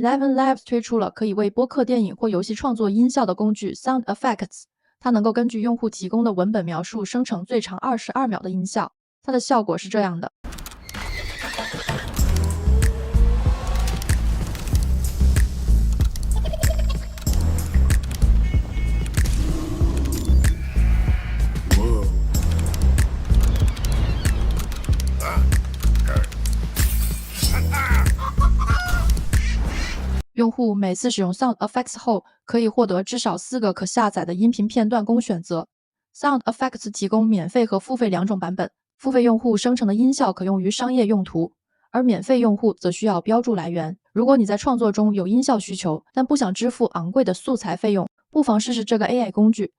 Eleven Labs 推出了可以为播客、电影或游戏创作音效的工具 Sound Effects， 它能够根据用户提供的文本描述生成最长22秒的音效。它的效果是这样的。用户每次使用 Sound Effects 后，可以获得至少4个可下载的音频片段供选择。Sound Effects 提供免费和付费2种版本，付费用户生成的音效可用于商业用途，而免费用户则需要标注来源。如果你在创作中有音效需求，但不想支付昂贵的素材费用，不妨试试这个 AI 工具。